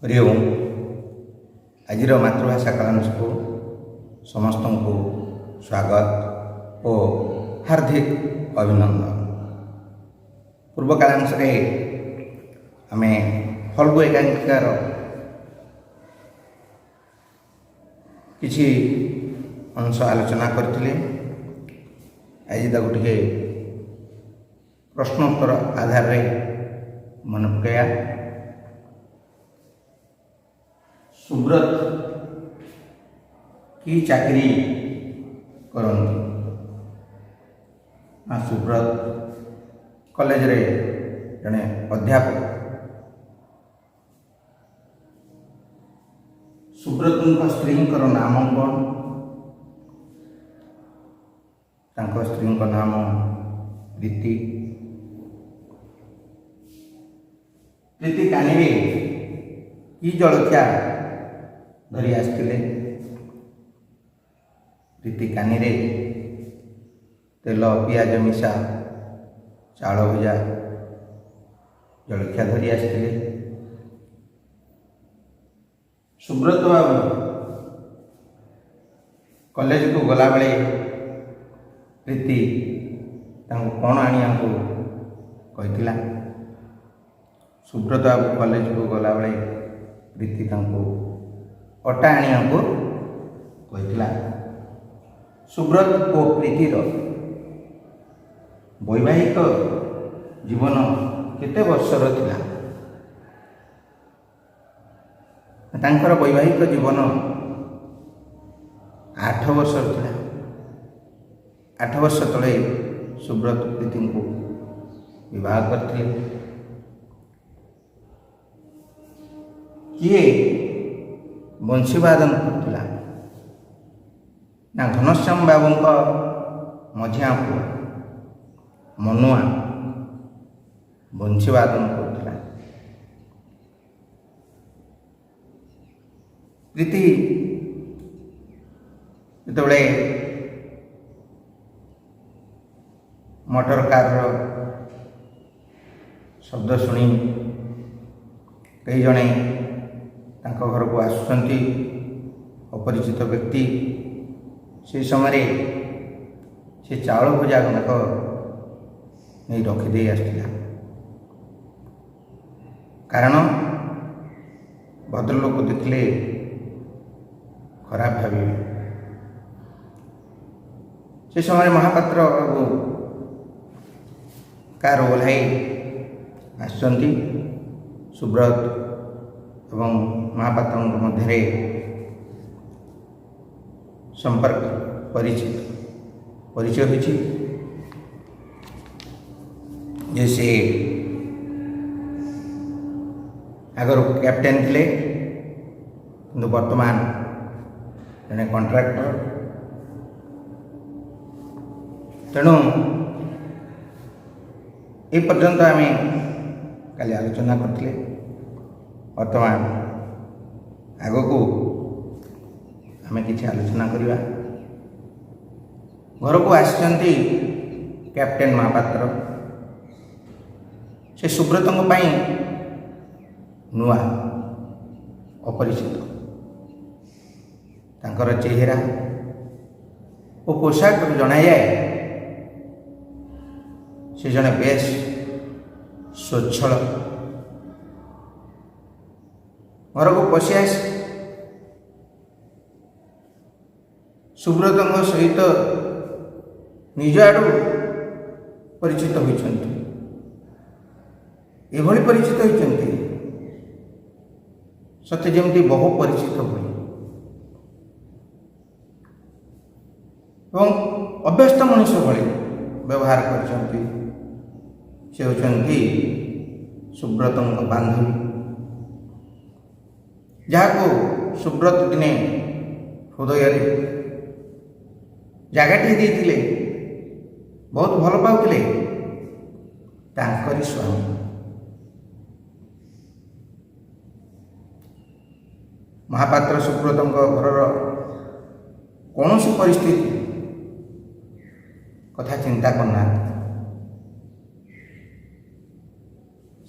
हरि ओम। आज मातृभाषा कलांश को समस्त को स्वागत और हार्दिक अभिनंदन। पूर्व कालांश आम फल्गु एकांकिकार किसी अंश आलोचना करते आज टे प्रश्नोत्तर आधार मन पकया। सुब्रत की चाकरी करती सुब्रत कॉलेज रे जड़े अध्यापक। सुब्रत स्त्री नाम कौन? तांको स्त्री नाम प्रीति। प्रीति कानी की जलखिया धरी आसते। प्रीति कानी तेल पियाज मिशा चाउल भजा जलखिया धरी आसते। सुब्रत बाबू कॉलेज को गला बेले प्रीति कौन आनिया को कही। सुब्रत बाबू कॉलेज को गला बेले प्रीति अटा आनिया को कही। सुब्रत और प्रीतिर वैवाहिक जीवन केते वर्षर थिला? तांकर वैवाहिक जीवन 8 वर्षर थिला। 8 वर्ष तले सुब्रत प्रीति को विवाह करते। किए बंशीवादन करथिला ना घनश्याम बाबू मझिया पुआ मनुआ बंशीवादन करथिला। प्रीति जिते मोटर कार शब्द शुणी कई जने घर को आसुंच अपरिचित व्यक्ति से समय से चाउल भजा गणक नहीं रखिदे आसला। कारण भद्रलोक देखले खराब भाव। से समय महापात्र बाबू कार ओह्लाई आसुंच सुब्रत एवं महापात्र मध्य संपर्क परिचय होती। जैसे आगर कैप्टेन थे कि वर्तमान जड़े कॉन्ट्रैक्टर। तेणु ए पर्यंत आम काली आलोचना करते। वर्तमान आग को आम किसी आलोचना करवा। घर को आसचंती कैप्टेन महापात्र। से सुब्रत नुआ अपरिचित तांकर चेहरा और पोशाक जना जाए से जने बेस स्वच्छल। घर को पशि आस सुब्रत सहित निज आड़ परिचित होती। एभली परिचित होती सत्य जमी बहु परिचित हुए अभ्यस्त मनुष्य भली व्यवहार करते। से होती सुब्रत बांधवी जहाँ को सुब्रत दिने हृदय जगह देते बहुत भल पाते स्वामी। महापात्र सुब्रत घर कौन सी परिस्थिति कथा चिंता करना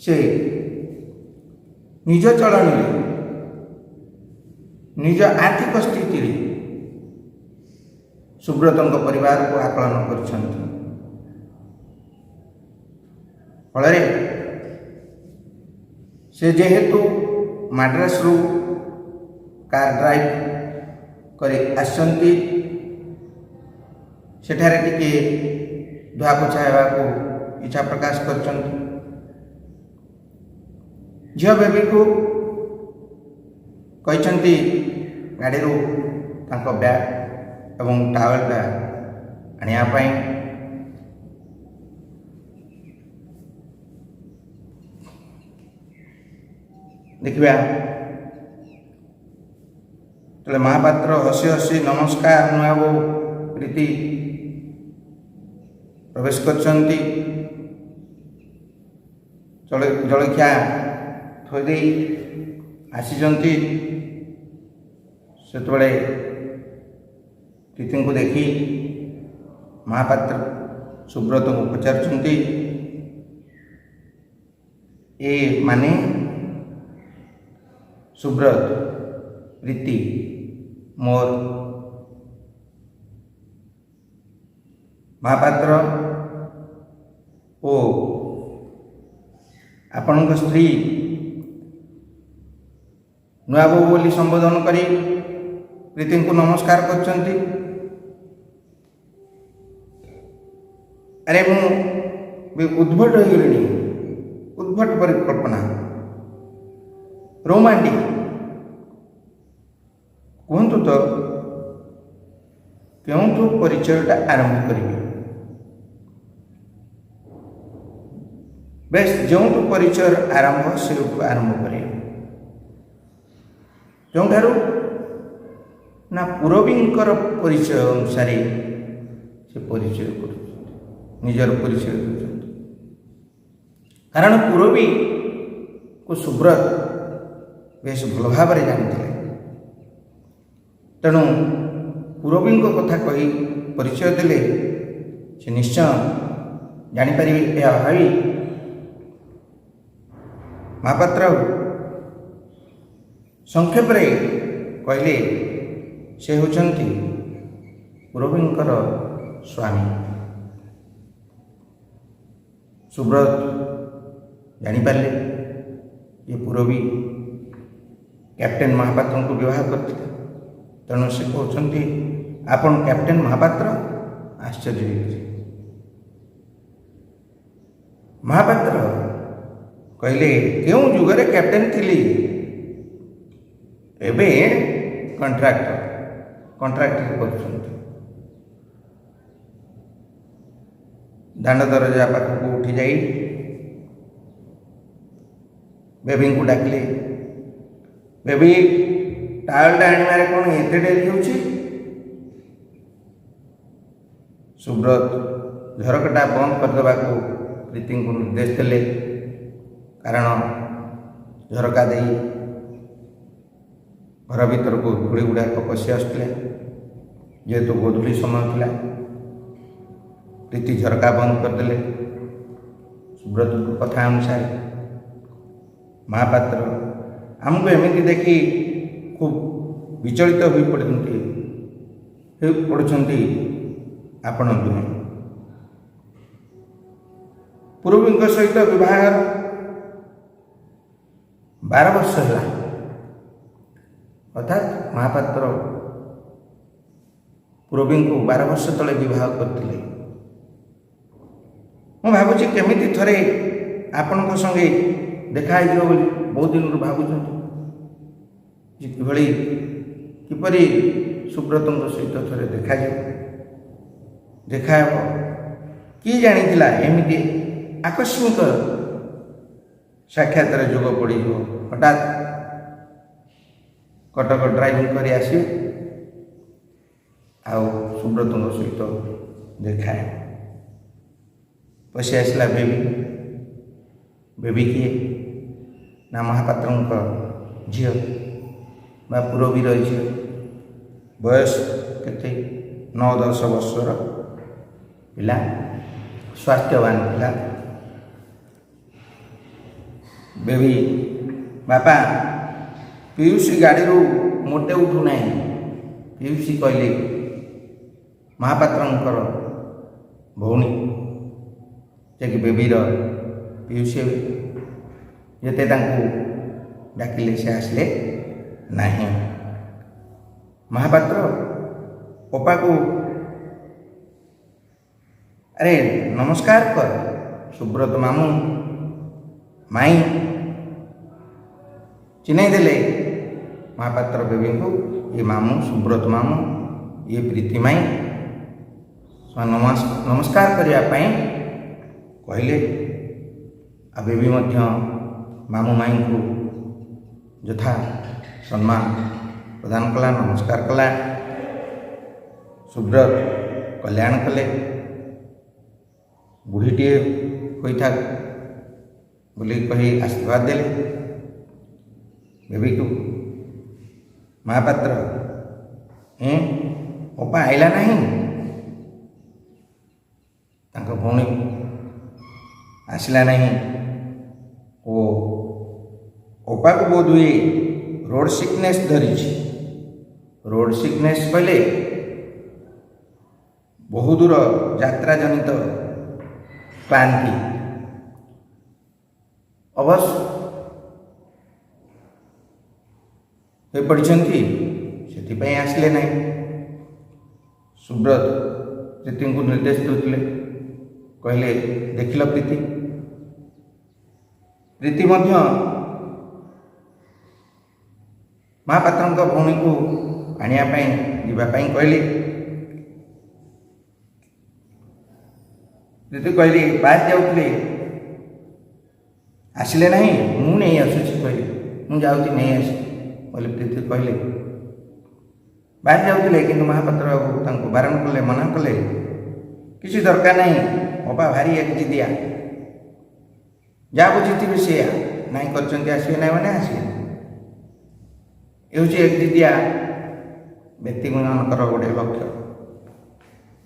से निज चलनी निज आर्थिक स्थिति सुब्रत परिवार को आकलन कर फल से जेहेतु मद्रास रु कार ड्राइव करी आसंती सेठारे टिके धुआ पोछा को इच्छा प्रकाश कर झील बेबी को कहते गाड़ी रू बैग एवं टावेलटा आने देखिए तो महापात्र हसी हसी नमस्कार नुआबो प्रीति प्रवेश कर जलखिया थोदे आसी से प्रीति को देखी महापात्र सुब्रत को पचार ए माने सुब्रत प्रीति मोर महापात्र ओ आपण स्त्री नुआ बो बोली संबोधन करी प्रीति को नमस्कार करछंती। अरे मु उद्भट हो गली उद्भट परिकल्पना रोमांटिक कहतु तो क्यों परिचयटा आरंभ करेंगे बेस जो परिचय आरंभ से आरंभ करें जो ना पुरबींकर परिचय अनुसार से परिचय कर निजर परिचय कारण पुरबी को सुब्रत बेस भल भाव जानी तेणु पुरबी कथा कही परिचय देले से निश्चय जापर यह भावी महापात्र संक्षेप कहले से होचंती पुरबींकर स्वामी सुब्रत जानीपारे ये पुरबी कैप्टेन महापात्र को विवाह करते तेणु से कहते आपण कैप्टेन महापात्र आश्चर्य महापात्र कहले क्यों जुगरे कैप्टेन थी एबे कंट्राक्टर कर दांड दरजा पाखक उठी जाई बेबी को डाकिले बेबी टावेलटा आने कौन एते डेरी हो सुब्रत झरकटा बंद करदेवा को प्रीति को निर्देश देले कारण झरका दे घर भीतर को धूली गुड़ाक पशि आसुला जेहेतु गोधूली समय था प्रीति झरका बंद करदे सुब्रत कथा अनुसार महापात्र आमको एमती देखी खूब विचलित हो पड़ते आपण दुहे पुरबी सहित विवाह 12 वर्ष है अर्थात महापात्र पुरबी को 12 वर्ष तले विवाह करते मु भावुची केमिति थरे आपण संगे देखा बहुत दिन भावुं कि किपरि सुब्रत सहित थरे देखा कि जानी एमती आकस्मिक साक्षात जोग पड़ हठात कटक ड्राइविंग कर आसवे सुब्रत सहित देखा पशि आसला बेबी किए ना महापात्र झील बा पुरबीर झील बयस केते 9-10 वर्षर पिला स्वास्थ्यवान पिला बेबी बापा पीयूष गाड़ी मोटे उठुना। पीयूषी कहले महापात्रंकर भौणी जे कि बेबीर पीयूषी जेते डाकिले से आसले नहीं। महापात्र ओपा को अरे नमस्कार कर। सुब्रत मामू माई चिन्हई देले महापात्र बेबी को, ये मामू सुब्रत मामू, ये प्रीति माई नमस्कार करने कहले। आ बेबी मामू माई को यथा सम्मान प्रदान कला, नमस्कार कला। सुब्रत कल्याण कले। बुढ़ीटे होता बोली कही आशीर्वाद देले बेबी को। महापात्र ओपा आइला नहीं, तांको भौणी आसला नहीं। ओ ओपा को बोध हुए रोड सिकनेस धरी। रोड सिकनेस कहले बहु दूर यात्रा जनित क्लांति। अवश्य हो पड़ती से आसले ना। सुब्रत प्रीति को निर्देश देते कहले देखिल प्रीति। प्रीति महापात्र भौणी को आने कहली। प्रीति कहली बाहर जाऊे आसिले नहीं, मु नहीं आसूची कहली, मु जाऊँगी नहीं आसी बोले। प्रीति कहले बाहर जाऊे कि महापात्र बाबू बारण कले, मना कले किसी दरकार नहीं। बाबा भारी एक जिदिया, जहाँ बुझी सी नाई कर आसवे ना मैंने आसवे। ये एक जिदिया व्यक्ति मानकर गोटे लक्ष्य।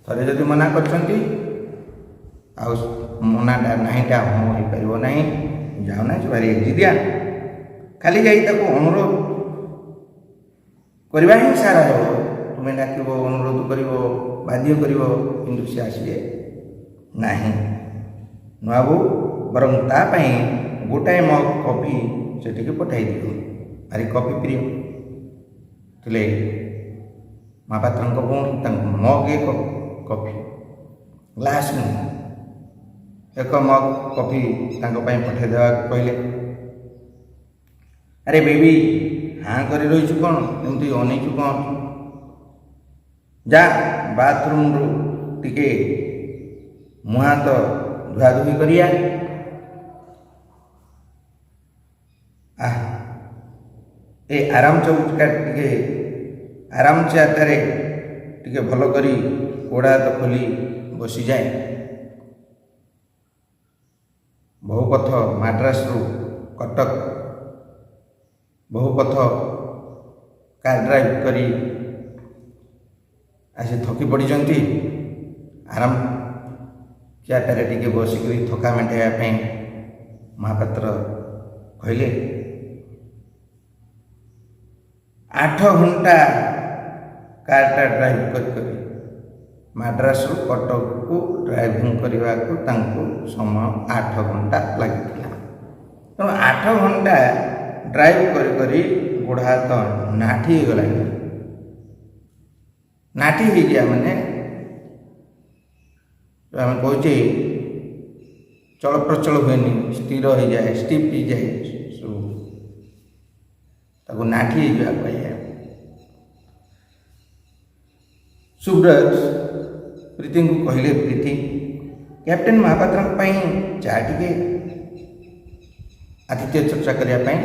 थे जदि मना कर मनाटा नाहीटा हाँ हो पार ना, जाऊना भारी एक जिदिया। खाली जा अनुरोध करवा ही सारा हो। तुम्हें डाक अनुरोध कर बाध्य कर कि सी आसवे ना नुआबू बरं तापाई गोटाए मग कॉफी से पठाई दियो। भारी कॉफी प्रिय थे महापात्र भौणी। मग एक कॉफी ग्लास नहीं, एक मग कॉफी पठे देवा कहले। अरे बेबी हाँ कर रही कौन एमती अनेचु कौन, जा बाथरूम रू टिके मुँह हाथ धुआधुई करिया। ए आराम चौका टिके आराम से आतारे टिके भल करी गोड़ा हाथ खोली बसी जाए। बहुपथ मद्रास रु कटक बहुपथ कार ड्राइव करी आसी थकी पड़ी। आराम चेयर टिके बसिक थका मेटाइवाई महापात्र कहले 8 घंटा कारटा ड्राइव कर मद्रास रु कटक को ड्राइविंग करने को समय 8 घंटा लगी। तेणु 8 घंटा ड्राइव करी गोड़ हाथ नाठी हो गला। नाठी हो गया माने आम कहे चल प्रचल हुए, स्थिर हो जाए, स्टिफ हो जाए, सब नाठी हो जाए। सुब्रत प्रीति को कहले प्रीति कैप्टेन महापात्र चा टे आतिथ्य चर्चा करने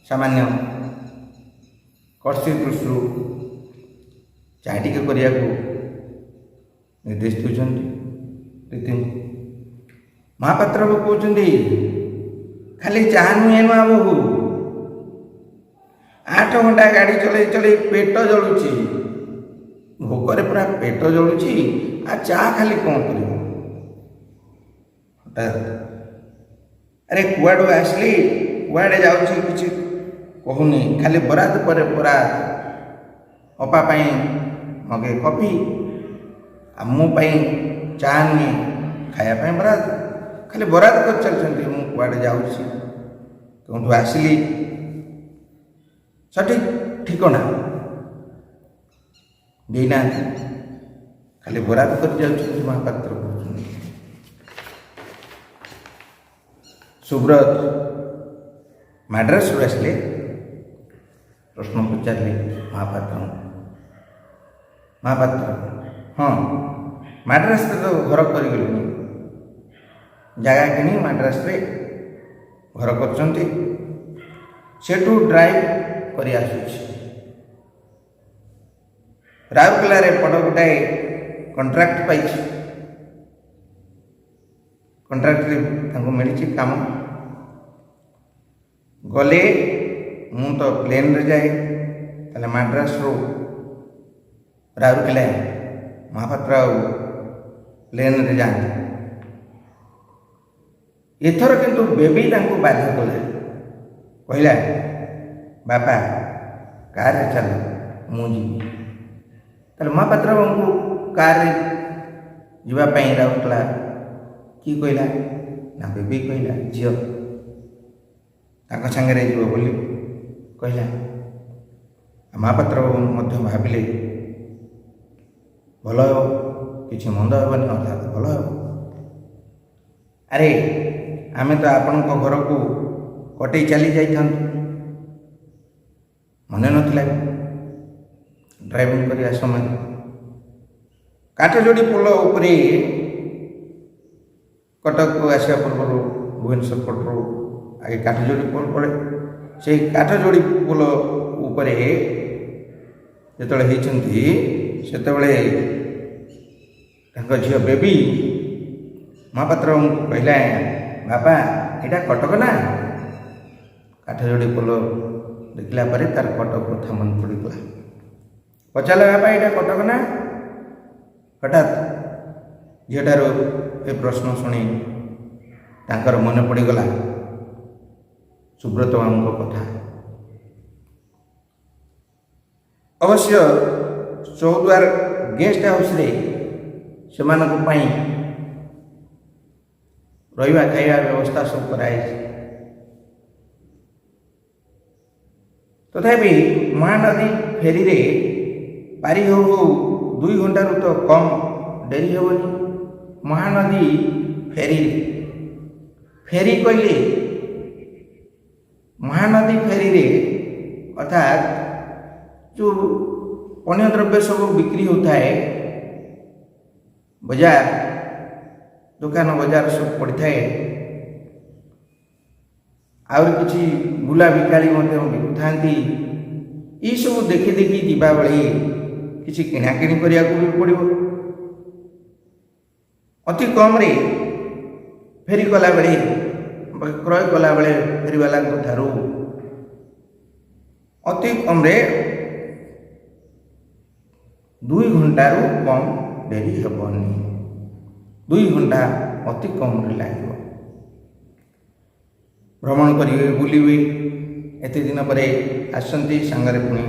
सामान्य कर्सी दृष्टि चा टे करने निर्देश देते। प्रीति महापात्र बाबू कहते खाली चाह नुहे नुआ बहु 8 घंटा गाड़ी चले चले पेट जलुची, भोकरे पूरा पेट जलुची, आ चा खाली कौन कर। हठात अरे कुआड़ू आसली कुआड़े जाऊँ किसी कहूनी खाली बराद पर बराद अपा पाई मगे कॉफी आ मु पाई चा नुहे खायापाई बराद खाली बराद कर चलते मु कुआडे जाऊँगी कौटू आसिली सठिक ठिकना देना खाली बराद कर जाऊँ महापात्र कहते सुब्रत मद्रास आसले प्रश्न पचारे महापात्र हाँ मद्रास तो घर कर जगह कि मद्रास घर कर ड्राइव कर राउरकेला बड़ गोटाए कंट्राक्ट पाई कंट्राक्ट मिली काम गले मु तो प्लेन रे जाए ताले मद्रास रो राउरकेला महापात्र प्लेन रे जाते एथर किंतु बेबी बाध्य कला कहला बापा कार रे चल मुझी ताले महापात्र को कार रे जीवाई राउरकेला कि कहला ना बेबी कहला झील सांगे जीव बोली कहला महापात्र भाविले भल हो कि मंद हेनी अर्थात भल हो अरे आमे तो आपण घर को कटे चली जाता मन नाला ड्राइविंग करने समय काठजोड़ी पोल उपरे कटक को आसा पूर्व भुवनेश्वर पटू आगे काठजोड़ी पोल पड़े से काठजोड़ी पोल उपरे जो से झील बेबी महापात्र कहला बापा यहाँ कटक ना काठजोड़ी पोल देखला पर तार कटक कथा मन पड़गला पचारा बापा यहाँ कटक ना हठात झीटार ए प्रश्न शुणी तांकर मन पड़गला सुब्रत बाबू कथा अवश्य चौद्वार गेस्ट हाउस रे से रहा खाଇବା व्यवस्था सब कराई तथापि महानदी फेरी रे पारी हो 2 घंटा रु तो कम डेरी हेबनी महानदी फेरी फेरी कहले महानदी फेरी रे अर्थात जो पण्य द्रव्य सब बिक्री होता है बाजार दुकान बाजार सब पड़ी थाए आउर किसी बुला बिकाली बिकुता ये सब देखी देखी जीवा बेले किसी किणाकिणी करने को भी पड़ो अति कम रे फेरी कला बेले क्रय कला बेले फेरीवाला ठारू अति कम रे 2 घंटा रु कम डेरी हेबनी 2 घंटा अति कम लगे भ्रमण करेंगे बुलवे एत दिन पर आसती सांगरे पुणी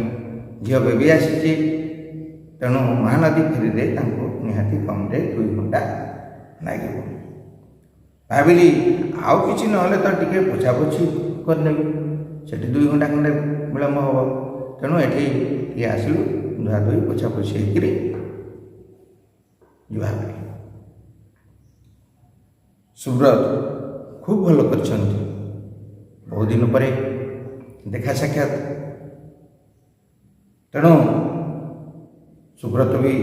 झील बेबी आसी तेणु महानदी फेरी निहाती कम 2 घंटा लगे भाविली आउ कि ना तो टे पोछापोछी करने से 2 घंटा खंडे विलम्ब हम तेणु ये आसलु धुआ धुई पोछापोछी होकर जुआ सुब्रत खूब भल कर बहुत दिन पर देखा साक्षात तेणु सुब्रत भी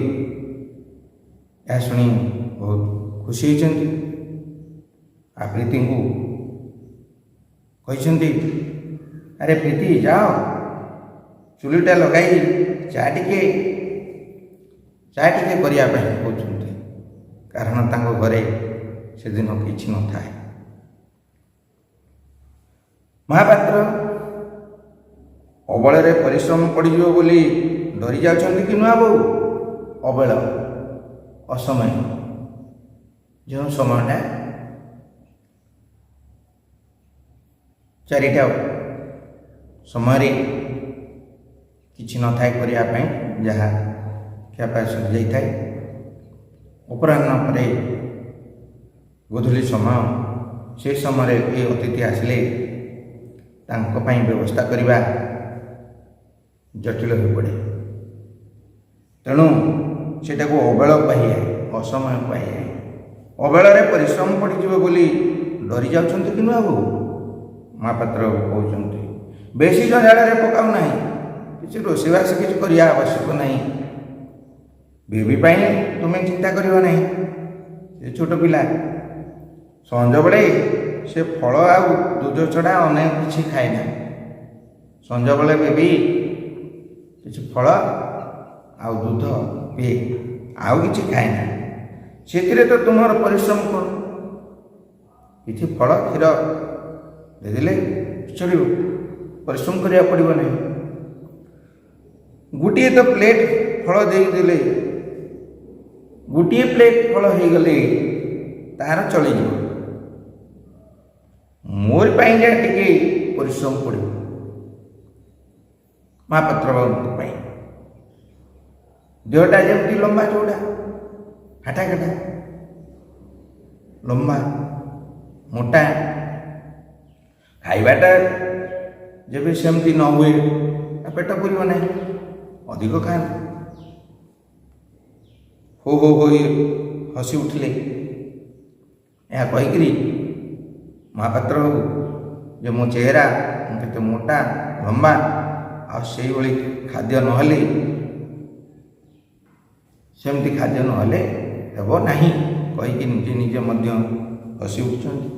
यह शुणी बहुत खुशी होती आ प्रीति को कहते अरे प्रीति जाओ चुलीटा लगाई चा टे करने कहते कारण तांको घरे से दिन किसी न था महापात्र अबल परिश्रम पड़ज बोली डरी जाऊँ कि नुआ बो अबल असमय जो समयटा 4टा समय किछि न थाए करिया पई जहा ख्यापा सरी जाई थाए। अपराह्न परे गोधूली समय से समय ये अतिथि आसिले तांको पई व्यवस्था करवा जटिल हो पड़े। तेणु सेटा को अबेल पाए असमय पाए अबेल परिश्रम पड़ीज बोली डरी जाउछन्ति कि बाबू महापात्र कहउछन्ति बेसी जंजाड़े पकाऊ ना किसी रोषेबास किसी करिया आवश्यक नहीं। बेबी पाई तुम्हें चिंता करियो नहीं। ये छोट पिला संज बेले से फल आउ दूध छड़ा अनेक किसी खाए ना। संज बेले बेबी किसी फल आउ दूध पीए आउ किसी खाए ना। से तो तुम्हार परिश्रम कर किसी फल क्षीर देदेले चलो परिश्रम करिया पड़िबो नहीं। गोटे तो प्लेट फल देदेले गोटे प्लेट फल हो गले तार चली जाओ मोर पाई टिके परिश्रम पड़ो महापात्र बाबू देहटा जमी लंबा चौड़ा हाटा काटा लंबा मोटा खाइबाटा जब सेमती न हुए पेट पूरब ना अधिक खाते हो हसी उठिले। या कहीकि महापात्र बाबू जो मो चेहरा केते मोटा लंबा आ से भली खाद्य नहले सेमती खाद्य नहले हेब नाही कहीकि निजे निजे मध्य हसी उठुछन्ति।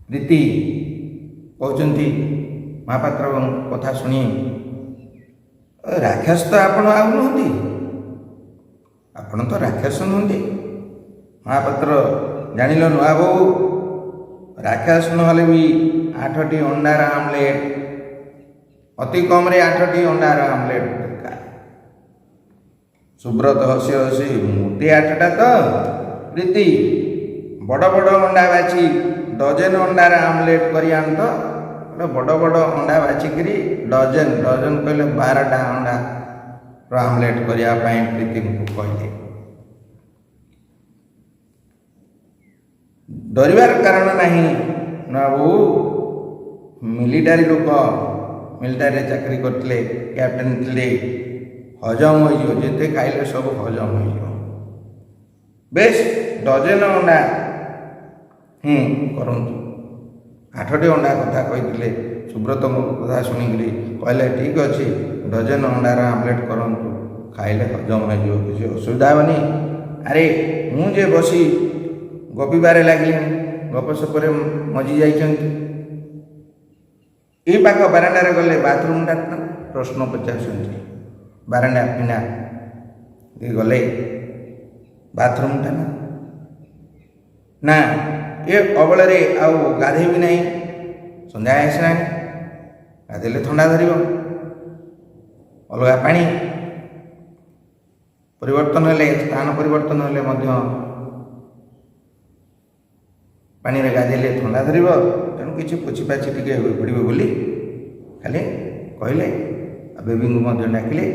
प्रीति कहउछन्ति महापात्र कथा शुणी राक्षस तो आपण आउ नहंती आपण तो राक्षस नुहंती। महापात्र जानिल नुआ बो राक्षस नहले भी 8टी अंडार आमलेट अति कम रे 8टी अंडार आमलेट दरकार। सुब्रत हसी हसी मोटे 8टा तो प्रीति बड़ बड़ अंडा बाची डजन अंडार आमलेट करी आन तो बड़ बड़ अंडा बाचिकी डजन डजन कहले 12टा अंडा आमलेट करने प्रीति को कहले। डरबार कारण नहीं ना वो मिलिटारी लोक मिलिटारी चाकरी करते कैप्टेन थे हजम हो जिते खाइले सब हजम हो बेश डजन अंडा करंतु 8टी अंडा कथा कही सुब्रत कथा शुणिकी कहले ठीक अच्छे डजन अंडार आमलेट करंतु खाइले हजम हो किसी असुविधा हेनी। अरे मुझे बसी गपिबारे लगे गपसपर मजी जाइछन्ति ए पाख बारांडार गले बाथरूमटा प्रश्न पचारुछन्ति बारांडा पिना गले बाथरूमटा ना ये अबल आउ गाधे भी नहीं संध्या आसला गाधेले थंडा धर अलग पानी परिवर्तन हेले स्थान परिवर्तन हेले पानी रे गाधेले थंडा धर तेणु किसी पोछिपाछि टिके पड़ो बोली खाली कहले बेबी को डाकिले।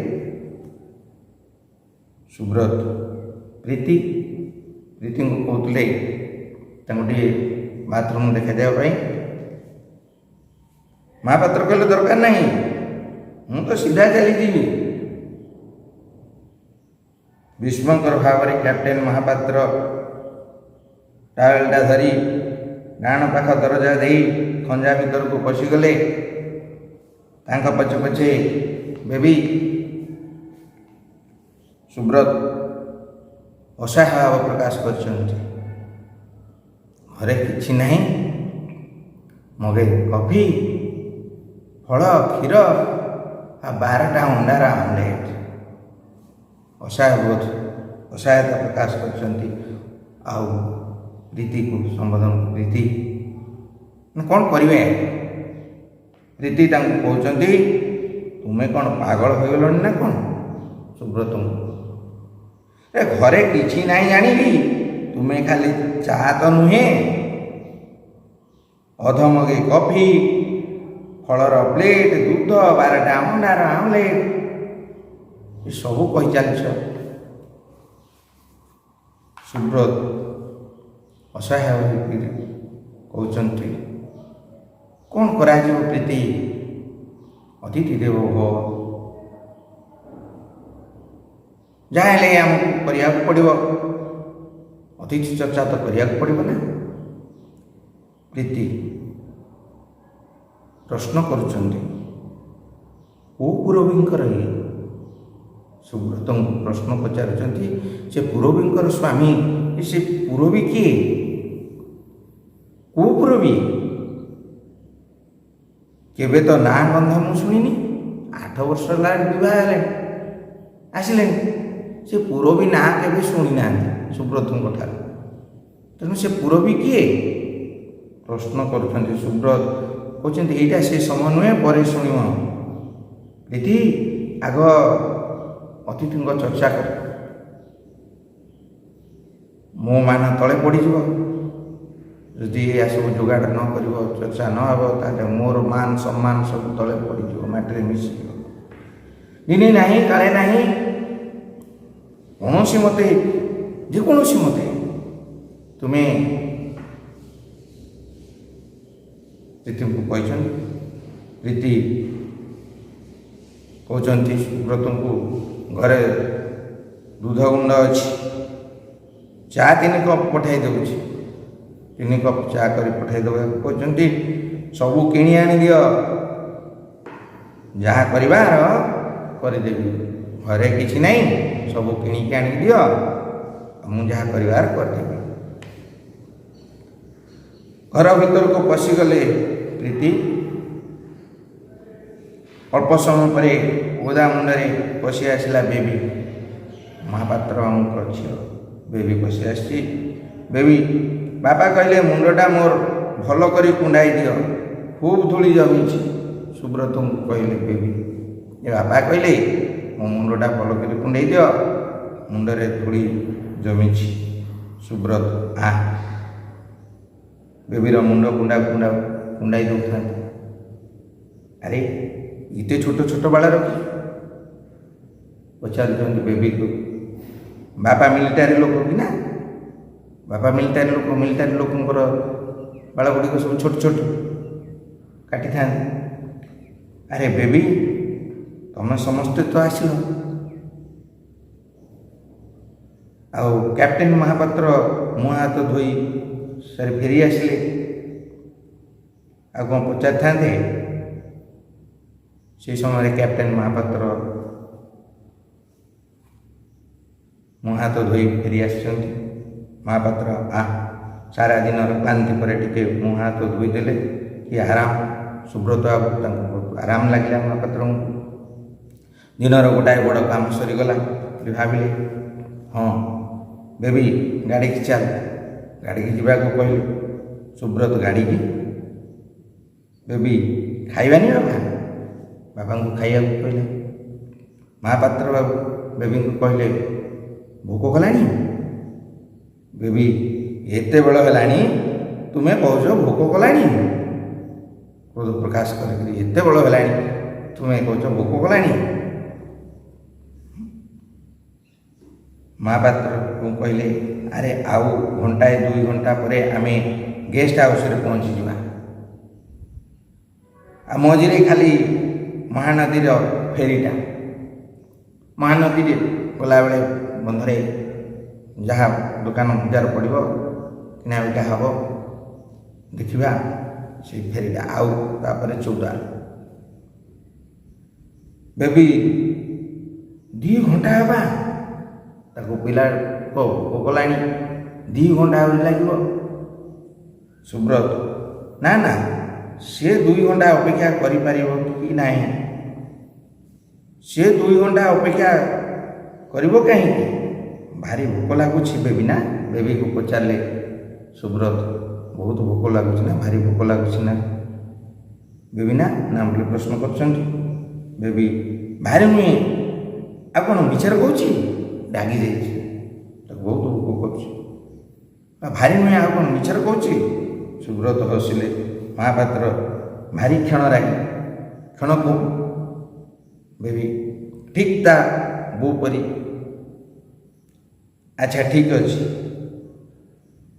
सुब्रत प्रीति प्रीति को कहते टे बाथरूम देखा देवाई महापात्र कहले दरकार नहीं मु तो सीधा चली विस्मयकर भाव में कैप्टेन महापात्र टावेलटा धरी डाण पाख दरजा दे खंजा भीतर को पशिगले पछे पछे बेबी। सुब्रत असहाय भाव प्रकाश कर घरे किछि नहीं मगे कॉफी फल क्षीर आ 12टा अंडार आमलेट असहायता प्रकाश करछन्ति। आउ प्रीति को संबोधन प्रीति कौन करेंगे प्रीति कहते तुम्हें कौन पागल हो गलनी ना कौन सुब्रत घरे किछि नहीं जानी तुम्हें खाली चा तो नुहे अधमगे कॉफी ଫଳର ପ୍ଲେଟ୍, ଦୁଧ, 12ଟା ଅଣ୍ଡାର ଆମଲେଟ୍ ଏସବୁ କହି ଚାଲିଛ। ସୁବ୍ରତ ଅସହାୟ ହୋଇକରି କହୁଛନ୍ତି, କ'ଣ କରାଯିବ ପ୍ରୀତି, ଅତିଥି ଦେବ ଭବ, ଯାହା ହେଲେ ଆମକୁ କରିବାକୁ ପଡ଼ିବ, ଅତିଥି ଚର୍ଚ୍ଚା ତ କରିବାକୁ ପଡ଼ିବ ନା। ପ୍ରୀତି ପ୍ରଶ୍ନ କରୁଛନ୍ତି, କେଉଁ ପୁରୋହିତଙ୍କର ଇଏ? ସୁବ୍ରତଙ୍କୁ ପ୍ରଶ୍ନ ପଚାରୁଛନ୍ତି, ସେ ପୁରୋହିତଙ୍କର ସ୍ୱାମୀ, ସେ ପୁରୋହିତ କିଏ? କେଉଁ ପୁରୋହିତ? କେବେ ତ ନାଁ ଗନ୍ଧ ମୁଁ ଶୁଣିନି, 8 ବର୍ଷ ହେଲାଣି ବିବାହ ହେଲେଣି, ଆସିଲେଣି, ସେ ପୁରୋହିତ ନାଁ କେବେ ଶୁଣି ନାହାନ୍ତି ସୁବ୍ରତଙ୍କ ଠାରୁ। ତେଣୁ ସେ ପୁରୋହିତ କିଏ? ପ୍ରଶ୍ନ କରୁଛନ୍ତି। ସୁବ୍ରତ କହୁଛନ୍ତି, ଏଇଟା ସେ ସମୟ ନୁହେଁ, ପରେ ଶୁଣିବ। ପ୍ରୀତି ଆଗ ଅତିଥିଙ୍କ ଚର୍ଚ୍ଚା କର, ମୋ ମାନ ତଳେ ପଡ଼ିଯିବ। ଯଦି ଏହା ସବୁ ଯୋଗାଡ଼ ନ କରିବ, ଚର୍ଚ୍ଚା ନ ହେବ, ତାହେଲେ ମୋର ମାନ ସମ୍ମାନ ସବୁ ତଳେ ପଡ଼ିଯିବ, ମାଟିରେ ମିଶିଯିବ। ଦିନେ ନାହିଁ କାଳେ ନାହିଁ, କୌଣସି ମତେ, ଯେକୌଣସି ମତେ ତୁମେ ପ୍ରୀତିଙ୍କୁ କହିଛନ୍ତି। ପ୍ରୀତି କହୁଛନ୍ତି ସୁବ୍ରତଙ୍କୁ, ଘରେ ଦୁଧ ଗୁଣ୍ଡ ଅଛି, ଚା 3 କପ୍ ପଠାଇ ଦେଉଛି, 3 କପ୍ ଚା କରି ପଠାଇ ଦେବାକୁ କହୁଛନ୍ତି। ସବୁ କିଣି ଆଣିଦିଅ, ଯାହା କରିବାର କରିଦେବି, ଘରେ କିଛି ନାହିଁ, ସବୁ କିଣିକି ଆଣିକି ଦିଅ, ମୁଁ ଯାହା କରିବାର କରିଦେବି। ଘର ଭିତରକୁ ପଶିଗଲେ ପ୍ରୀତି। ଅଳ୍ପ ସମୟ ପରେ ଓଦା ମୁଣ୍ଡରେ ପଶି ଆସିଲା ବେବି, ମହାପାତ୍ରଙ୍କ ଝିଅ ବେବି ପଶି ଆସିଛି। ବେବି, ବାପା କହିଲେ ମୁଣ୍ଡଟା ମୋର ଭଲ କରି କୁଣ୍ଡାଇ ଦିଅ, ଖୁବ୍ ଧୂଳି ଜମିଛି। ସୁବ୍ରତଙ୍କୁ କହିଲେ ବେବି, ଏ ବାପା କହିଲେ ମୋ ମୁଣ୍ଡଟା ଭଲ କରି କୁଣ୍ଡାଇ ଦିଅ, ମୁଣ୍ଡରେ ଧୂଳି ଜମିଛି। ସୁବ୍ରତ ବେବିର ମୁଣ୍ଡ କୁଣ୍ଡାଇ ଦେଉଥାନ୍ତି। ଆରେ ଏତେ ଛୋଟ ଛୋଟ ବାଳ ରଖି ପଚାରୁଛନ୍ତି ବେବିକୁ। ବାପା ମିଲିଟାରୀ ଲୋକ କି ନା? ବାପା ମିଲିଟାରୀ ଲୋକ, ମିଲିଟାରୀ ଲୋକଙ୍କର ବାଳ ଗୁଡ଼ିକ ସବୁ ଛୋଟ ଛୋଟ କାଟିଥାନ୍ତି। ଆରେ ବେବି, ତମେ ସମସ୍ତେ ତ ଆସିଲ, ଆଉ କ୍ୟାପ୍ଟେନ୍ ମହାପାତ୍ର ମୁହଁ ହାତ ଧୋଇ ସାରି ଫେରି ଆସିଲେ, ଆଉ କ'ଣ ପଚାରିଥାନ୍ତେ? ସେହି ସମୟରେ କ୍ୟାପ୍ଟେନ୍ ମହାପାତ୍ର ମୁହଁ ହାତ ଧୋଇ ଫେରି ଆସିଛନ୍ତି। ମହାପାତ୍ର ସାରା ଦିନର କ୍ଳାନ୍ତି ପରେ ଟିକେ ମୁହଁ ହାତ ଧୋଇଦେଲେ, କି ଆରାମ। ସୁବ୍ରତ ବାବୁ, ତାଙ୍କୁ ଆରାମ ଲାଗିଲା ମହାପାତ୍ରଙ୍କୁ। ଦିନର ଗୋଟାଏ ବଡ଼ କାମ ସରିଗଲା ବୋଲି ଭାବିଲେ। ହଁ ବେବି, ଗାଡ଼ିକି ଚାଲ। ଗାଡ଼ିକି ଯିବାକୁ କହିଲେ ସୁବ୍ରତ। ଗାଡ଼ିକି? ବେବି, ଖାଇବାନି ବାପା? ବାପାଙ୍କୁ ଖାଇବାକୁ କହିଲେ। ମହାପାତ୍ର ବାବୁ ବେବିଙ୍କୁ କହିଲେ, ଭୋକ କଲାଣି? ବେବି, ଏତେ ବେଳ ହେଲାଣି ତୁମେ କହୁଛ ଭୋକ କଲାଣି? କ୍ରୋଧ ପ୍ରକାଶ କରିକିରି, ଏତେ ବେଳ ହେଲାଣି ତୁମେ କହୁଛ ଭୋକ କଲାଣି? ମହାପାତ୍ରକୁ କହିଲେ, ଆରେ ଆଉ ଘଣ୍ଟାଏ 2 ଘଣ୍ଟା ପରେ ଆମେ ଗେଷ୍ଟ ହାଉସ୍ରେ ପହଞ୍ଚିଯିବା। ଆଉ ମଝିରେ ଖାଲି ମହାନଦୀର ଫେରିଟା, ମହାନଦୀରେ ଗଲାବେଳେ ବନ୍ଧରେ ଯାହା ଦୋକାନ ବଜାର ପଡ଼ିବ, କିଣାବିକା ହେବ, ଦେଖିବା ସେଇ ଫେରିଟା। ଆଉ ତାପରେ ଚୌଦ୍ୱାର। ବେବି, 2 ଘଣ୍ଟା ହେବା, ତାକୁ ପିଲା ଭୋକ କଲାଣି, 2 ଘଣ୍ଟା ଆହୁରି ଲାଗିବ। ସୁବ୍ରତ, ନା ନା, ସେ 2 ଘଣ୍ଟା ଅପେକ୍ଷା କରିପାରିବ କି ନାହିଁ? ସେ 2 ଘଣ୍ଟା ଅପେକ୍ଷା କରିବ କାହିଁକି? ଭାରି ଭୋକ ଲାଗୁଛି ବେବି ନା? ବେବିକୁ ପଚାରିଲେ ସୁବ୍ରତ। ବହୁତ ଭୋକ ଲାଗୁଛି ନା? ଭାରି ଭୋକ ଲାଗୁଛି ନା ବେବି ନା ବୋଲି ପ୍ରଶ୍ନ କରୁଛନ୍ତି। ବେବି, ଭାରି ନୁହେଁ, ଆଉ କ'ଣ ମିଛରେ କହୁଛି? ରାଗି ଯାଇଛି, ତାକୁ ବହୁତ ଭୋକ କରୁଛି। ଭାରି ନୁହେଁ, ଆଉ କ'ଣ ମିଛରେ କହୁଛି? ସୁବ୍ରତ ହସିଲେ। ମହାପାତ୍ର ଭାରି କ୍ଷଣ ରାଗି କ୍ଷଣକୁ ବେବି ଠିକ୍ ତା ବୋଉ ପରି। ଆଚ୍ଛା ଠିକ୍ ଅଛି।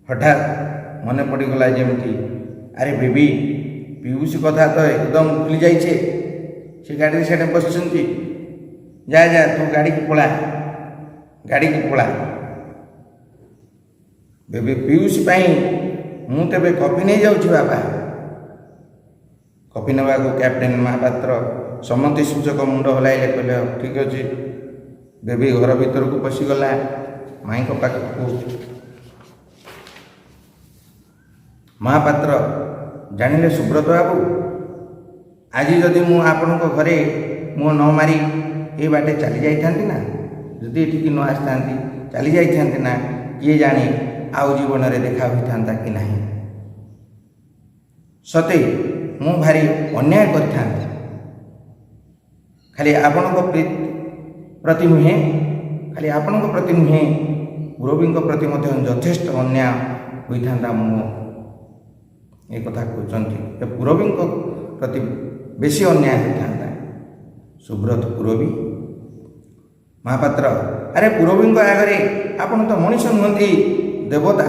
ହଠାତ୍ ମନେ ପଡ଼ିଗଲା ଯେମିତି, ଆରେ ବେବି ପିୟୁଷ କଥା ତ ଏକଦମ ଭୁଲି ଯାଇଛେ। ସେ ଗାଡ଼ିରେ ସେଠି ବସିଛନ୍ତି। ଯା ଯା ତୁ ଗାଡ଼ିକୁ ପଳା। ବେବି ପିୟୁଷ ପାଇଁ ମୁଁ ତେବେ କଫି ନେଇଯାଉଛି ବାପା। କଫି ନେବାକୁ କ୍ୟାପ୍ଟେନ୍ ମହାପାତ୍ର ସମସ୍ତେ ସୂଚକ ମୁଣ୍ଡ ହଲାଇଲେ, କହିଲେ ଠିକ୍ ଅଛି। ବେବି ଘର ଭିତରକୁ ପଶିଗଲା ମାଇଙ୍କ ପାଖକୁ। ମହାପାତ୍ର ଜାଣିଲେ, ସୁବ୍ରତ ବାବୁ, ଆଜି ଯଦି ମୁଁ ଆପଣଙ୍କ ଘରେ ମୁହଁ ନ ମାରି ଏ ବାଟେ ଚାଲି ଯାଇଥାନ୍ତି ନା, ଯଦି ଏଠିକି ନ ଆସିଥାନ୍ତି ଚାଲି ଯାଇଥାନ୍ତି ନା, କିଏ ଜାଣେ ଆଉ ଜୀବନରେ ଦେଖା ହୋଇଥାନ୍ତା କି ନାହିଁ। ସତେ ମୁଁ ଭାରି ଅନ୍ୟାୟ କରିଥାନ୍ତି। ଖାଲି ଆପଣଙ୍କ ପ୍ରତି ନୁହେଁ, ପୁରବୀଙ୍କ ପ୍ରତି ମଧ୍ୟ ଯଥେଷ୍ଟ ଅନ୍ୟାୟ ହୋଇଥାନ୍ତା। ମୁଁ ଏ କଥା କହୁଛନ୍ତି, ପୁରବୀଙ୍କ ପ୍ରତି ବେଶୀ ଅନ୍ୟାୟ ହୋଇଥାନ୍ତା। ସୁବ୍ରତ ପୁରବୀ? ମହାପାତ୍ର, ଆରେ ପୁରବୀଙ୍କ ଆଗରେ ଆପଣ ତ ମଣିଷ ନୁହନ୍ତି, ଦେବତା।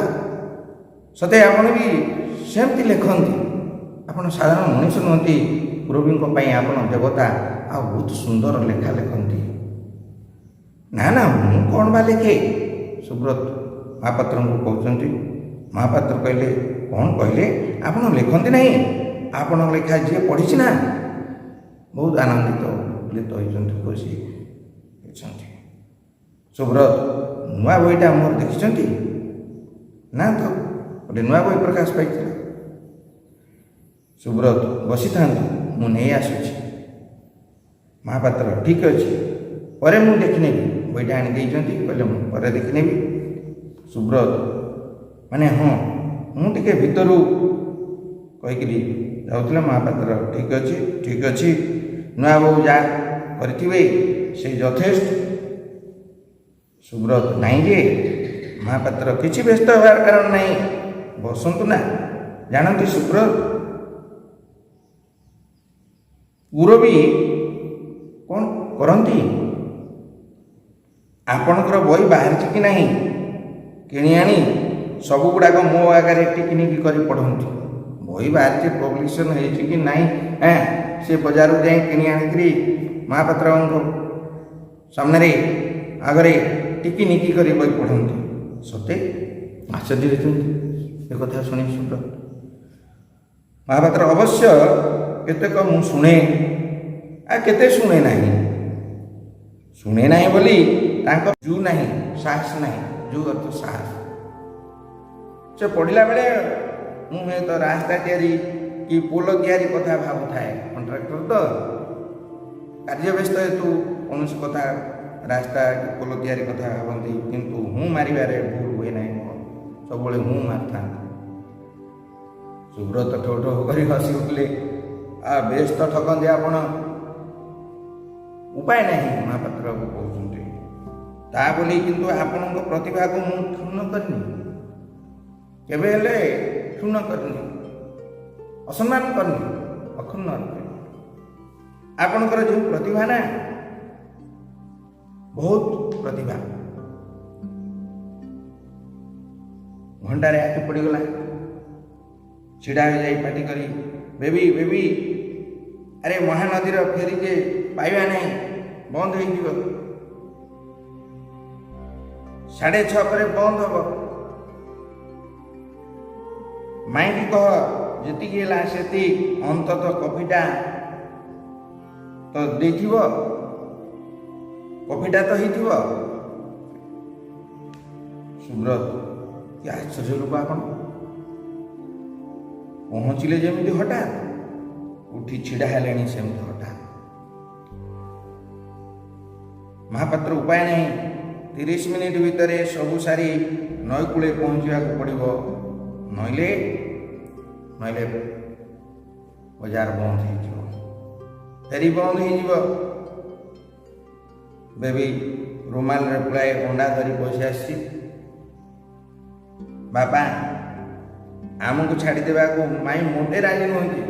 ସତେ ଆପଣ ବି ସେମିତି ଲେଖନ୍ତି। ଆପଣ ସାଧାରଣ ମଣିଷ ନୁହନ୍ତି, ପୁରବୀଙ୍କ ପାଇଁ ଆପଣ ଦେବତା। ଆଉ ବହୁତ ସୁନ୍ଦର ଲେଖା ଲେଖନ୍ତି। ନା ନା, ମୁଁ କ'ଣ ବା ଲେଖେ? ସୁବ୍ରତ ମହାପାତ୍ରଙ୍କୁ କହୁଛନ୍ତି। ମହାପାତ୍ର କହିଲେ, କ'ଣ କହିଲେ? ଆପଣ ଲେଖନ୍ତି ନାହିଁ? ଆପଣଙ୍କ ଲେଖା ଯିଏ ପଢ଼ିଛି ନା, ବହୁତ ଆନନ୍ଦିତ ହୋଇଛନ୍ତି, ଖୁସି ହେଇଛନ୍ତି। ସୁବ୍ରତ, ନୂଆ ବହିଟା ମୋର ଦେଖିଛନ୍ତି ନା? ତ ଗୋଟେ ନୂଆ ବହି ପ୍ରକାଶ ପାଇଥିଲା। ସୁବ୍ରତ, ବସିଥାନ୍ତୁ, ମୁଁ ନେଇ ଆସୁଛି। ମହାପାତ୍ର, ଠିକ୍ ଅଛି, ପରେ ମୁଁ ଦେଖିନେବି। ବହିଟା ଆଣି ଦେଇଛନ୍ତି, କହିଲେ ମୁଁ ପରେ ଦେଖିନେବି। ସୁବ୍ରତ, ମାନେ ହଁ, ମୁଁ ଟିକେ ଭିତରୁ କହିକିରି ଯାଉଥିଲେ। ମହାପାତ୍ର, ଠିକ୍ ଅଛି, ନୂଆ ବୋଉ ଯାହା କରିଥିବେ ସେ ଯଥେଷ୍ଟ। ସୁବ୍ରତ, ନାହିଁ ଯେ। ମହାପାତ୍ର, କିଛି ବ୍ୟସ୍ତ ହେବାର କାରଣ ନାହିଁ, ବସନ୍ତୁ ନା। ଜାଣନ୍ତି ସୁବ୍ରତ, ପୁରବୀ କ'ଣ କରନ୍ତି? ଆପଣଙ୍କର ବହି ବାହାରିଛି କି ନାହିଁ କିଣି ଆଣି ସବୁଗୁଡ଼ାକ ମୋ ଆଗରେ ଟିକିନିକି କରି ପଢ଼ନ୍ତି। ବହି ବାହାରିଛି, ପବ୍ଲିକେସନ୍ ହେଇଛି କି ନାହିଁ, ସେ ବଜାରକୁ ଯାଇ କିଣି ଆଣିକିରି ମହାପାତ୍ରଙ୍କ ସାମ୍ନାରେ ଆଗରେ ଟିକିନିକି କରି ବହି ପଢ଼ନ୍ତି। ସତେ? ଆଶ୍ଚର୍ଯ୍ୟ ହେଇଛନ୍ତି ଏ କଥା ଶୁଣି ସୁବ୍ରତ। ମହାପାତ୍ର, ଅବଶ୍ୟ କେତେକ ମୁଁ ଶୁଣେ, କେତେ ଶୁଣେ ନାହିଁ ବୋଲି ତାଙ୍କ ଜୁ ନାହିଁ, ସାହସ ନାହିଁ। ଜୁ ଅର୍ଥ ସାହସ। ସେ ପଢ଼ିଲା ବେଳେ ମୁଁ ହୁଏତ ରାସ୍ତା ତିଆରି କି ପୋଲ ତିଆରି କଥା ଭାବୁଥାଏ। କଣ୍ଟ୍ରାକ୍ଟର ତ କାର୍ଯ୍ୟ ବ୍ୟସ୍ତ ହେତୁ କୌଣସି କଥା ରାସ୍ତା କି ପୋଲ ତିଆରି କଥା ଭାବନ୍ତି, କିନ୍ତୁ ମୁଁ ମାରିବାରେ ଭୁଲ ହୁଏ ନାହିଁ। ମୋର ସବୁବେଳେ ମୁଁ ମାରିଥାନ୍ତି। ସୁବ୍ରତ ଠୋ ଠୋ କରି ହସି ଉଠିଲେ। ବେଶ ତ ଠକନ୍ତି ଆପଣ। ଉପାୟ ନାହିଁ, ମହାପାତ୍ର ବାବୁ କହୁଛନ୍ତି। ତା ବୋଲି କିନ୍ତୁ ଆପଣଙ୍କ ପ୍ରତିଭାକୁ ମୁଁ କ୍ଷୁଣ୍ଣ କରିନି, କେବେ ହେଲେ କ୍ଷୁଣ୍ଣ କରିନି, ଅସମ୍ମାନ କରିନି, ଅକ୍ଷୁଣ୍ଣ କରିନି। ଆପଣଙ୍କର ଯେଉଁ ପ୍ରତିଭା ନା, ବହୁତ ପ୍ରତିଭା। ଘଣ୍ଟାରେ ଆଖି ପଡ଼ିଗଲା। ଛିଡ଼ା ହୋଇଯାଇ ପାଟି କରି, ବେବି, ଆରେ ମହାନଦୀର ଫେରି ଯେ ପାଇବା ନାହିଁ, ବନ୍ଦ ହେଇଯିବ। 6:30 ପରେ ବନ୍ଦ ହବ। ମାଇଁକି କହ, ଯେତିକି ହେଲା ସେତିକି, ଅନ୍ତତଃ କଫିଟା ତ ଦେଇଥିବ, କଫିଟା ତ ହେଇଥିବ। ସୁବ୍ରତ, କି ଆଶ୍ଚର୍ଯ୍ୟ ଲୋକ ଆପଣ। ପହଞ୍ଚିଲେ ଯେମିତି ହଠାତ୍, ଉଠି ଛିଡ଼ା ହେଲେଣି ସେମିତି ହଠାତ୍। ମହାପାତ୍ର, ଉପାୟ ନାହିଁ, 30 ମିନିଟ୍ ଭିତରେ ସବୁ ସାରି ନଈକୂଳେ ପହଞ୍ଚିବାକୁ ପଡ଼ିବ। ନଇଲେ ବଜାର ବନ୍ଦ ହେଇଯିବ, ଫେରି ବନ୍ଦ ହେଇଯିବ। ବେବି ରୁମାଲରେ ପୁଳାଏ ଅଣ୍ଡା ଧରି ବସି ଆସିଛି। ବାପା, ଆମକୁ ଛାଡ଼ିଦେବାକୁ ମାଇଁ ମୋଟେ ରାଜି ନୁହନ୍ତି।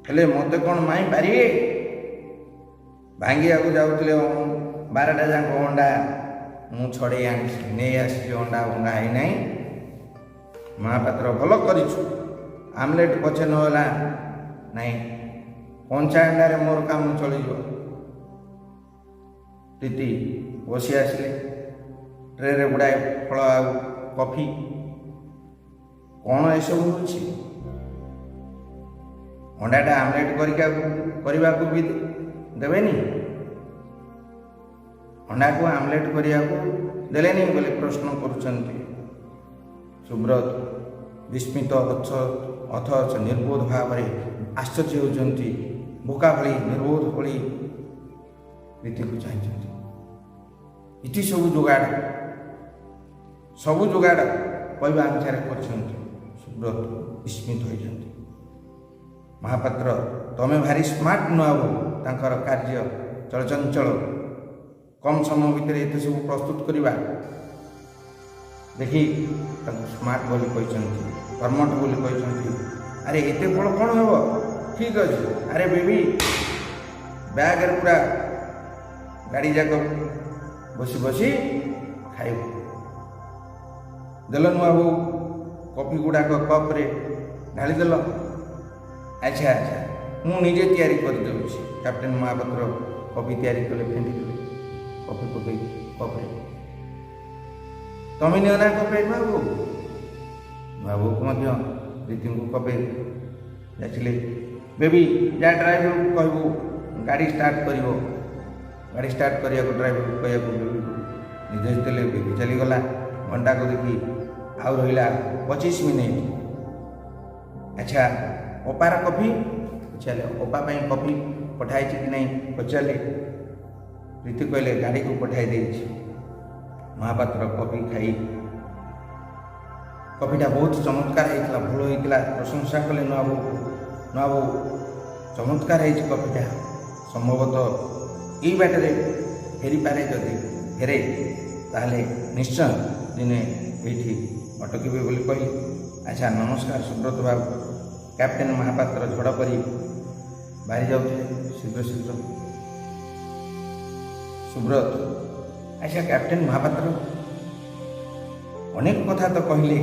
ହେଲେ ମୋତେ କ'ଣ ମାଇଁ ପାରିବେ? ଭାଙ୍ଗିବାକୁ ଯାଉଥିଲେ 12ଟା ଯାକ ଅଣ୍ଡା ମୁଁ ଛଡ଼େଇ ଆଣିଛି, ନେଇ ଆସିଛି, ଅଣ୍ଡା ଭଙ୍ଗା ହେଇନାହିଁ। ମହାପାତ୍ର ଭଲ କରିଛୁ, ଆମଲେଟ୍ ପଛେ ନହେଲା ନାହିଁ, କଞ୍ଚା ଅଣ୍ଡାରେ ମୋର କାମ ଚଳିଯିବ। ପ୍ରୀତି ବସି ଆସିଲେ, ଟ୍ରେରେ ଗୁଡ଼ାଏ ଫଳ ଆଉ କଫି। କ'ଣ ଏସବୁ ହେଉଛି? ଅଣ୍ଡାଟା ଆମଲେଟ୍ କରିବାକୁ ବି ଦେବେନି? ଅଣ୍ଡାକୁ ଆମଲେଟ୍ କରିବାକୁ ଦେଲେନି ବୋଲି ପ୍ରଶ୍ନ କରୁଛନ୍ତି। ସୁବ୍ରତ ବିସ୍ମିତ ଅଥଚ ନିର୍ବୋଧ ଭାବରେ ଆଶ୍ଚର୍ଯ୍ୟ ହେଉଛନ୍ତି। ବୋକା ଭଳି ନିର୍ବୋଧ ଭଳି ପ୍ରୀତିକୁ ଚାହିଁଛନ୍ତି। ଏଠି ସବୁ ଯୋଗାଡ଼ କହିବା ଅନୁସାରେ କରିଛନ୍ତି। ସୁବ୍ରତ ବିସ୍ମିତ ହୋଇଛନ୍ତି। ମହାପାତ୍ର, ତମେ ଭାରି ସ୍ମାର୍ଟ ନୁଆବୁ। ତାଙ୍କର କାର୍ଯ୍ୟ ଚଳଚଞ୍ଚଳ, କମ୍ ସମୟ ଭିତରେ ଏତେ ସବୁ ପ୍ରସ୍ତୁତ କରିବା ଦେଖି ତାଙ୍କୁ ସ୍ମାର୍ଟ ବୋଲି କହିଛନ୍ତି, କର୍ମଠ ବୋଲି କହିଛନ୍ତି। ଆରେ ଏତେ ଫଳ କ'ଣ ହେବ? ଠିକ୍ ଅଛି। ଆରେ ବେବି, ବ୍ୟାଗରେ ପୁରା ଗାଡ଼ି ଯାକ ବସି ବସି ଖାଇବୁ। ଦେଲ ନୂଆବୁ, କଫି ଗୁଡ଼ାକ କପ୍ରେ ଢାଳିଦେଲ। ଆଚ୍ଛା, ମୁଁ ନିଜେ ତିଆରି କରିଦେଉଛି। କ୍ୟାପ୍ଟେନ୍ ମହାପାତ୍ର କଫି ତିଆରି କଲେ, ଫେଣ୍ଟିଦେଲେ କଫି ପକାଇ କପ୍ରେ। ତମେ ନିଅ ନା କପେ ନୂଆବୁ। ନୂଆବୁକୁ ମଧ୍ୟ ପ୍ରୀତିଙ୍କୁ କପେ ଯାଚିଲେ। ବେବି, ଯା ଡ୍ରାଇଭରକୁ କହିବୁ ଗାଡ଼ି ଷ୍ଟାର୍ଟ କରିବ। ଗାଡ଼ି ଷ୍ଟାର୍ଟ କରିବାକୁ ଡ୍ରାଇଭରକୁ କହିବାକୁ ବେବିକୁ ନିର୍ଦ୍ଦେଶ ଦେଲେ। ବେବି ଚାଲିଗଲା। ଘଣ୍ଟାକୁ ଦେଖି ଆଉ ରହିଲା 25 ମିନିଟ୍। ଆଚ୍ଛା, ଅପାର କଫି? ପଚାରିଲେ। ଅପା ପାଇଁ କଫି ପଠାଇଛି କି ନାହିଁ ପଚାରିଲେ। ପ୍ରୀତି କହିଲେ, ଗାଡ଼ିକୁ ପଠାଇ ଦେଇଛି। ମହାପାତ୍ର କଫି ଖାଇ, କଫିଟା ବହୁତ ଚମତ୍କାର ହେଇଥିଲା, ଭଲ ହେଇଥିଲା, ପ୍ରଶଂସା କଲେ ନୂଆବୁ ଚମତ୍କାର ହେଇଛି କଫିଟା। ସମ୍ଭବତଃ ଏଇ ବାଟରେ ଫେରିପାରେ, ଯଦି ଫେରେ ତାହେଲେ ନିଶ୍ଚୟ ଦିନେ ଏଇଠି ଅଟକିବେ ବୋଲି କହିଲେ। ଆଚ୍ଛା, ନମସ୍କାର ସୁବ୍ରତ ବାବୁ। କ୍ୟାପ୍ଟେନ୍ ମହାପାତ୍ର ଝଡ଼ କରି ବାହାରି ଯାଉଥିଲେ ଶୀଘ୍ର। ସୁବ୍ରତ, ଆଚ୍ଛା କ୍ୟାପ୍ଟେନ୍ ମହାପାତ୍ର, ଅନେକ କଥା ତ କହିଲେ,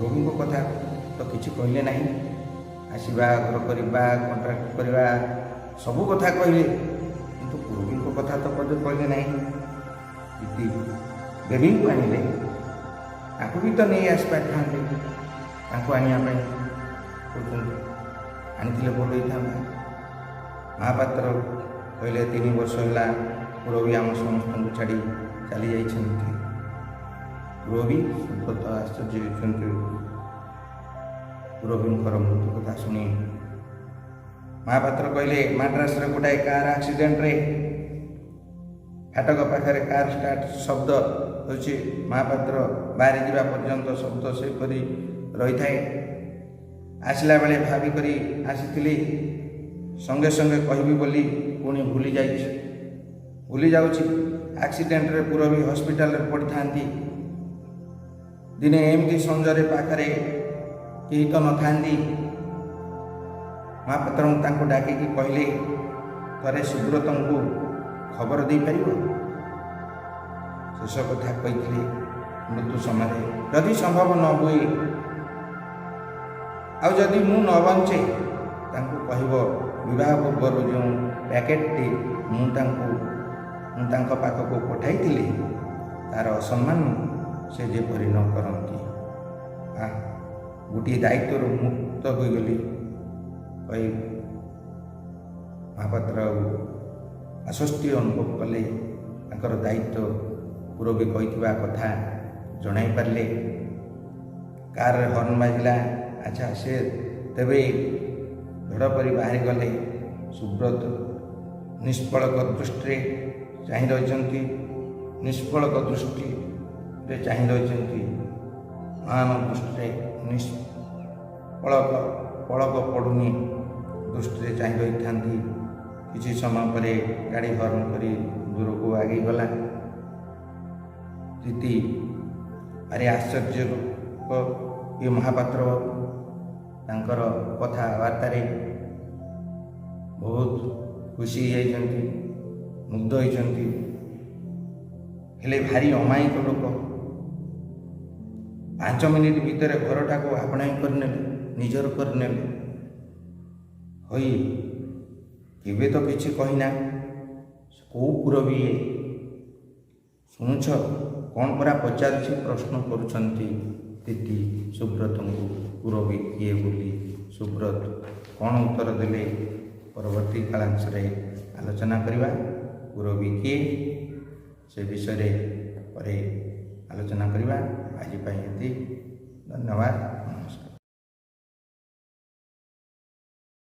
ରୋଗୀଙ୍କ କଥା ତ କିଛି କହିଲେ ନାହିଁ। ଆସିବା, ଘର କରିବା, କଣ୍ଟ୍ରାକ୍ଟ କରିବା, ସବୁ କଥା କହିଲେ, କିନ୍ତୁ ରୋଗୀଙ୍କ କଥା ତ କହିଲେ ନାହିଁ। ବେବିଙ୍କୁ ଆଣିଲେ, ତାଙ୍କୁ ବି ତ ନେଇ ଆସିପାରିଥାନ୍ତେ। ତାଙ୍କୁ ଆଣିବା ପାଇଁ କହୁଛନ୍ତି, ଆଣିଥିଲେ ଭଲ ହେଇଥାନ୍ତା। ମହାପାତ୍ର କହିଲେ, 3 ବର୍ଷ ହେଲା ରବି ଆମ ସମସ୍ତଙ୍କୁ ଛାଡ଼ି ଚାଲି ଯାଇଛନ୍ତି। ରବି? ସୁବ୍ରତ ଆଶ୍ଚର୍ଯ୍ୟ ହେଉଛନ୍ତି ରବିଙ୍କର ମୃତ୍ୟୁ କଥା ଶୁଣି। ମହାପାତ୍ର କହିଲେ, ମାଡ୍ରାସରେ ଗୋଟାଏ କାର୍ ଆକ୍ସିଡେଣ୍ଟରେ ଫାଟକ ପାଖରେ କାର୍ ଷ୍ଟାର୍ଟ ଶବ୍ଦ ହେଉଛି। ମହାପାତ୍ର ବାହାରି ଯିବା ପର୍ଯ୍ୟନ୍ତ ଶବ୍ଦ ସେପରି ରହିଥାଏ। ଆସିଲା ବେଳେ ଭାବିକରି ଆସିଥିଲି, ସଙ୍ଗେ ସଙ୍ଗେ କହିବି ବୋଲି ପୁଣି ଭୁଲି ଯାଉଛି। ଆକ୍ସିଡେଣ୍ଟରେ ପୁରବୀ ହସ୍ପିଟାଲରେ ପଡ଼ିଥାନ୍ତି। ଦିନେ ଏମିତି ସଞ୍ଜରେ ପାଖରେ କେହି ତ ନଥାନ୍ତି। ମହାପାତ୍ର ତାଙ୍କୁ ଡାକିକି କହିଲେ, ଥରେ ସୁବ୍ରତଙ୍କୁ ଖବର ଦେଇପାରିବ? ଶେଷ କଥା କହିଥିଲେ ମୃତ୍ୟୁ ସମୟରେ, ଯଦି ସମ୍ଭବ ନ ହୁଏ, ଆଉ ଯଦି ମୁଁ ନ ବଞ୍ଚେ, ତାଙ୍କୁ କହିବ ବିବାହ ପୂର୍ବରୁ ଯେଉଁ ପ୍ୟାକେଟଟି ମୁଁ ତାଙ୍କ ପାଖକୁ ପଠାଇଥିଲି, ତା'ର ଅସମ୍ମାନ ସେ ଯେପରି ନ କରନ୍ତି। ଗୋଟିଏ ଦାୟିତ୍ୱରୁ ମୁକ୍ତ ହୋଇଗଲି କହି ମହାପାତ୍ର ଆଶ୍ୱସ୍ତି ଅନୁଭବ କଲେ। ତାଙ୍କର ଦାୟିତ୍ୱ ପୁରବୀ କହିଥିବା କଥା ଜଣାଇ ପାରିଲେ। କାର୍ରେ ହର୍ନ ବାଜିଲା। ଆଚ୍ଛା, ସେ ତେବେ ଝଡ଼ ପରି ବାହାରିଗଲେ। ସୁବ୍ରତ ନିଷ୍ପଳକ ଦୃଷ୍ଟିରେ ଚାହିଁ ରହିଛନ୍ତି। ମହାନ ଦୃଷ୍ଟିରେ ପଳକ ପଡ଼ୁନି ଦୃଷ୍ଟିରେ ଚାହିଁ ରହିଥାନ୍ତି। କିଛି ସମୟ ପରେ ଗାଡ଼ି ହର୍ନ କରି ଦୂରକୁ ଆଗେଇଗଲା। ପ୍ରୀତି ଭାରି ଆଶ୍ଚର୍ଯ୍ୟ ଏ ମହାପାତ୍ର ବାବୁ। ତାଙ୍କର କଥାବାର୍ତ୍ତାରେ ବହୁତ ଖୁସି ହେଇଯାଇଛନ୍ତି, ମୁଗ୍ଧ ହେଇଛନ୍ତି। ହେଲେ ଭାରି ଅମାୟିକ ଲୋକ। 5 ମିନିଟ୍ ଭିତରେ ଘରଟାକୁ ଆପଣାଇ କରିନେଲେ, ନିଜର କରିନେଲେ। ହୋଇ କେବେ ତ କିଛି କହିନା, କେଉଁ ପୁରବି ଇଏ? ଶୁଣୁଛ କ'ଣ ପରା ପଚାରୁଛି, ପ୍ରଶ୍ନ କରୁଛନ୍ତି ଦିଦି ସୁବ୍ରତଙ୍କୁ, ପୁରବି କିଏ ବୋଲି। ସୁବ୍ରତ କ'ଣ ଉତ୍ତର ଦେଲେ ପରବର୍ତ୍ତୀ କାଳାଂଶରେ ଆଲୋଚନା କରିବା। ପୁରବି କିଏ ସେ ବିଷୟରେ ପରେ ଆଲୋଚନା କରିବା। ଆଜି ପାଇଁ ଏତିକି, ଧନ୍ୟବାଦ।